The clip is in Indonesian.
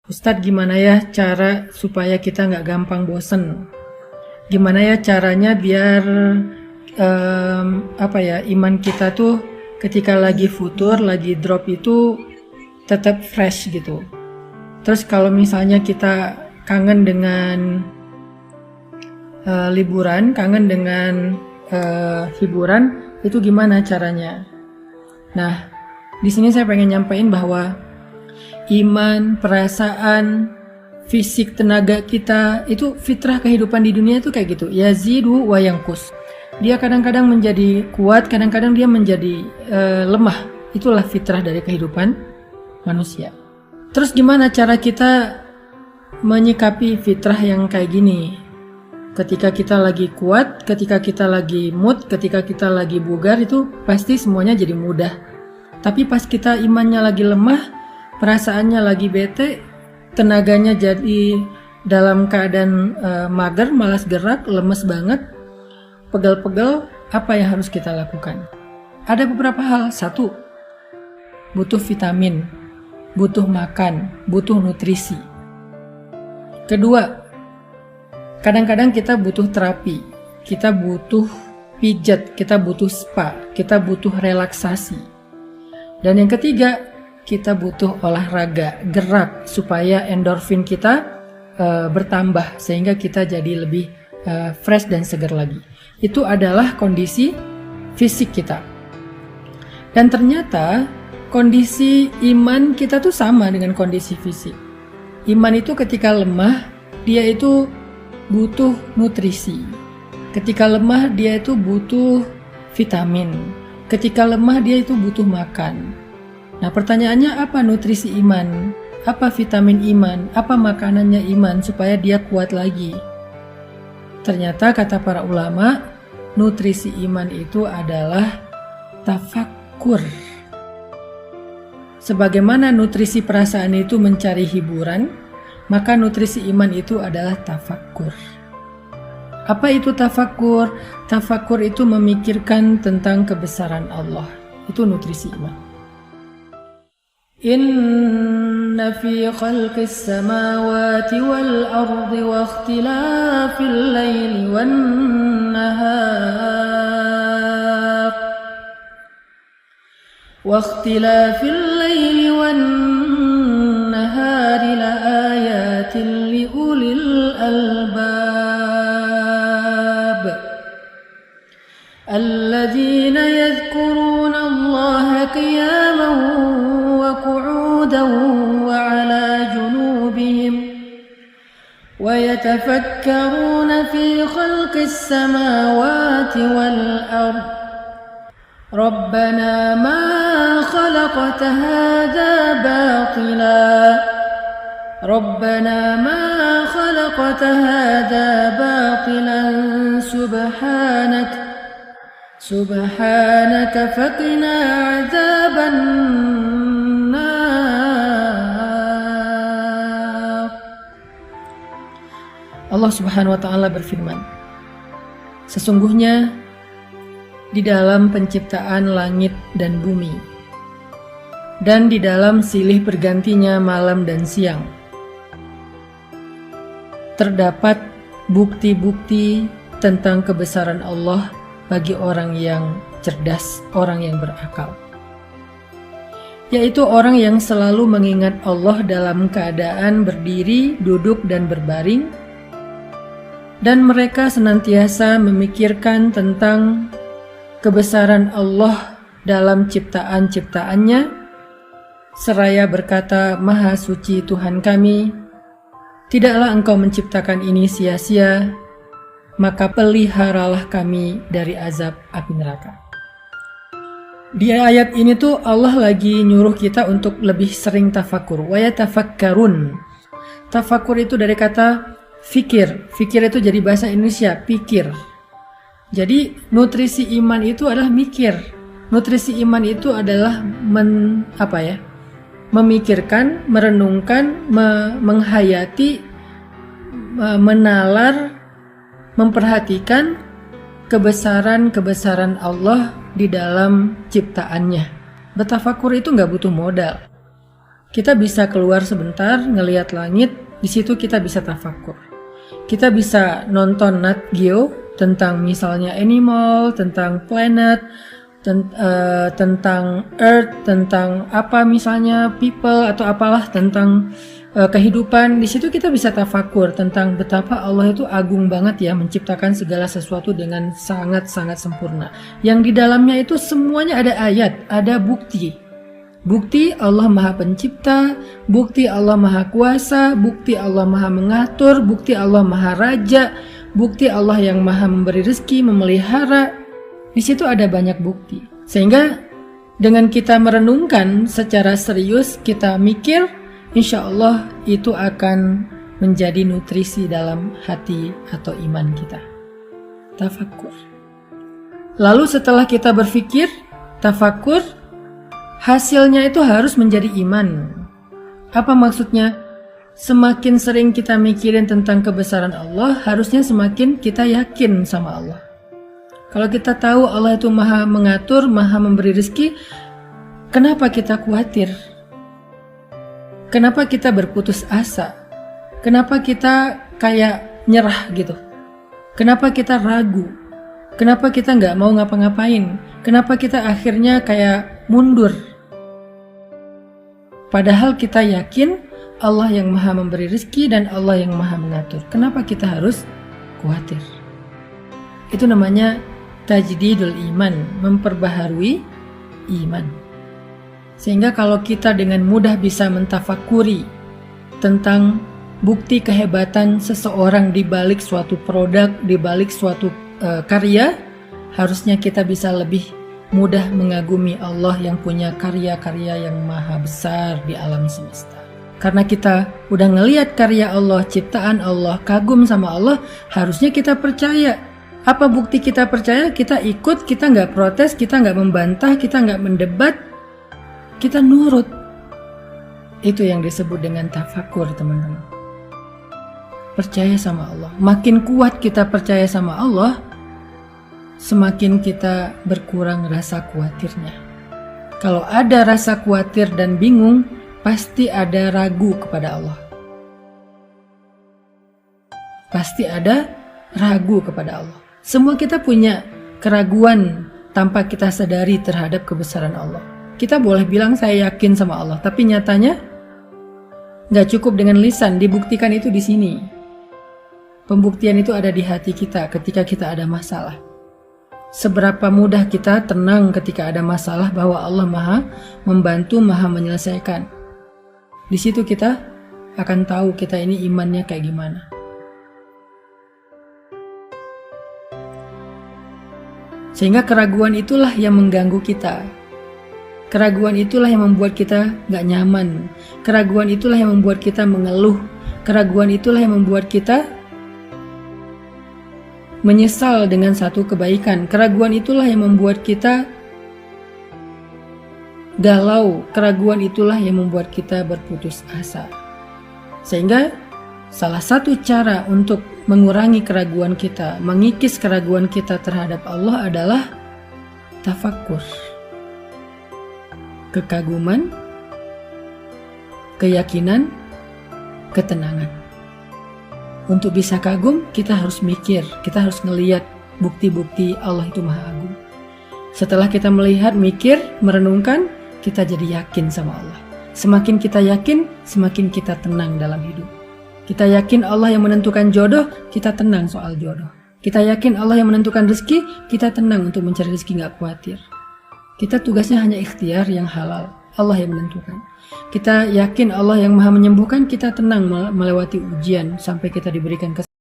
Ustadz, gimana ya cara supaya kita nggak gampang bosen? Gimana ya caranya biar iman kita tuh ketika lagi futur, lagi drop itu tetap fresh gitu. Terus kalau misalnya kita kangen dengan liburan, kangen dengan hiburan, itu gimana caranya? Nah, di sini saya pengen nyampein bahwa iman, perasaan, fisik, tenaga kita itu fitrah kehidupan di dunia itu kayak gitu. Yazidu wa yanqus. Dia kadang-kadang menjadi kuat, kadang-kadang dia menjadi lemah. Itulah fitrah dari kehidupan manusia. Terus gimana cara kita menyikapi fitrah yang kayak gini? Ketika kita lagi kuat, ketika kita lagi mood, ketika kita lagi bugar, itu pasti semuanya jadi mudah. Tapi pas kita imannya lagi lemah, perasaannya lagi bete, tenaganya jadi dalam keadaan mager, malas gerak, lemes banget, pegel-pegel, apa yang harus kita lakukan? Ada beberapa hal. Satu, butuh vitamin, butuh makan, butuh nutrisi. Kedua, kadang-kadang kita butuh terapi, kita butuh pijat, kita butuh spa, kita butuh relaksasi. Dan yang ketiga, kita butuh olahraga, gerak supaya endorfin kita bertambah sehingga kita jadi lebih fresh dan segar lagi. Itu adalah kondisi fisik kita. Dan ternyata kondisi iman kita tuh sama dengan kondisi fisik. Iman itu ketika lemah, dia itu butuh nutrisi. Ketika lemah, dia itu butuh vitamin. Ketika lemah, dia itu butuh makan. Nah, pertanyaannya apa nutrisi iman? Apa vitamin iman? Apa makanannya iman supaya dia kuat lagi? Ternyata kata para ulama, nutrisi iman itu adalah tafakkur. Sebagaimana nutrisi perasaan itu mencari hiburan, maka nutrisi iman itu adalah tafakkur. Apa itu tafakkur? Tafakkur itu memikirkan tentang kebesaran Allah. Itu nutrisi iman. Inna fi khalqis samawati wal ardi wa ikhtilafil laili wan nahar la ayatin li ulil albab الذين يذكرون الله قياما وقعودا وعلى جنوبهم ويتفكرون في خلق السماوات والأرض ربنا ما خلقت هذا باطلا سبحانك فقنا عذاب النار. Allah Subhanahu wa Ta'ala berfirman, sesungguhnya di dalam penciptaan langit dan bumi dan di dalam silih bergantinya malam dan siang terdapat bukti-bukti tentang kebesaran Allah bagi orang yang cerdas, orang yang berakal, yaitu orang yang selalu mengingat Allah dalam keadaan berdiri, duduk, dan berbaring, dan mereka senantiasa memikirkan tentang kebesaran Allah dalam ciptaan-ciptaannya, seraya berkata, Maha Suci Tuhan kami, tidaklah Engkau menciptakan ini sia-sia, maka peliharalah kami dari azab api neraka. Di ayat ini tuh Allah lagi nyuruh kita untuk lebih sering tafakur. Wa yatafakkarun. Tafakur itu dari kata fikir. Fikir itu jadi bahasa Indonesia, pikir. Jadi nutrisi iman itu adalah mikir. Nutrisi iman itu adalah memikirkan, merenungkan, menghayati, menalar, memperhatikan kebesaran-kebesaran Allah di dalam ciptaannya. Bertafakur itu nggak butuh modal. Kita bisa keluar sebentar, ngelihat langit, di situ kita bisa tafakur. Kita bisa nonton Nat Geo tentang misalnya animal, tentang planet, tentang earth, tentang apa misalnya people atau apalah tentang kehidupan. Di situ kita bisa tafakur tentang betapa Allah itu agung banget ya, menciptakan segala sesuatu dengan sangat-sangat sempurna. Yang di dalamnya itu semuanya ada ayat, ada bukti. Bukti Allah Maha Pencipta, bukti Allah Maha Kuasa, bukti Allah Maha Mengatur, bukti Allah Maha Raja, bukti Allah yang Maha Memberi rezeki, memelihara. Di situ ada banyak bukti. Sehingga dengan kita merenungkan secara serius, kita mikir, insya Allah itu akan menjadi nutrisi dalam hati atau iman kita. Tafakur. Lalu setelah kita berpikir, tafakur, hasilnya itu harus menjadi iman. Apa maksudnya? Semakin sering kita mikirin tentang kebesaran Allah, harusnya semakin kita yakin sama Allah. Kalau kita tahu Allah itu Maha Mengatur, Maha Memberi rezeki, kenapa kita khawatir? Kenapa kita berputus asa? Kenapa kita kayak nyerah gitu? Kenapa kita ragu? Kenapa kita nggak mau ngapa-ngapain? Kenapa kita akhirnya kayak mundur? Padahal kita yakin Allah yang Maha Memberi rezeki dan Allah yang Maha Mengatur. Kenapa kita harus khawatir? Itu namanya tajdidul iman, memperbaharui iman. Sehingga kalau kita dengan mudah bisa mentafakuri tentang bukti kehebatan seseorang di balik suatu produk, di balik suatu karya, harusnya kita bisa lebih mudah mengagumi Allah yang punya karya-karya yang maha besar di alam semesta. Karena kita udah ngelihat karya Allah, ciptaan Allah, kagum sama Allah, harusnya kita percaya. Apa bukti kita percaya? Kita ikut, kita nggak protes, kita nggak membantah, kita nggak mendebat, kita nurut. Itu yang disebut dengan tafakur, teman-teman. Percaya sama Allah. Makin kuat kita percaya sama Allah, semakin kita berkurang rasa khawatirnya. Kalau ada rasa khawatir dan bingung, pasti ada ragu kepada Allah. Pasti ada ragu kepada Allah. Semua kita punya keraguan tanpa kita sadari terhadap kebesaran Allah. Kita boleh bilang saya yakin sama Allah, tapi nyatanya nggak cukup dengan lisan, dibuktikan itu di sini. Pembuktian itu ada di hati kita ketika kita ada masalah. Seberapa mudah kita tenang ketika ada masalah bahwa Allah Maha membantu, Maha menyelesaikan. Di situ kita akan tahu kita ini imannya kayak gimana. Sehingga keraguan itulah yang mengganggu kita. Keraguan itulah yang membuat kita gak nyaman. Keraguan itulah yang membuat kita mengeluh. Keraguan itulah yang membuat kita menyesal dengan satu kebaikan. Keraguan itulah yang membuat kita galau. Keraguan itulah yang membuat kita berputus asa. Sehingga salah satu cara untuk mengurangi keraguan kita, mengikis keraguan kita terhadap Allah adalah tafakur. Kekaguman, keyakinan, ketenangan. Untuk bisa kagum, kita harus mikir, kita harus ngelihat bukti-bukti Allah itu Maha Agung. Setelah kita melihat, mikir, merenungkan, kita jadi yakin sama Allah. Semakin kita yakin, semakin kita tenang dalam hidup. Kita yakin Allah yang menentukan jodoh, kita tenang soal jodoh. Kita yakin Allah yang menentukan rezeki, kita tenang untuk mencari rezeki, gak khawatir. Kita tugasnya hanya ikhtiar yang halal, Allah yang menentukan. Kita yakin Allah yang Maha menyembuhkan, kita tenang melewati ujian sampai kita diberikan kesehatan.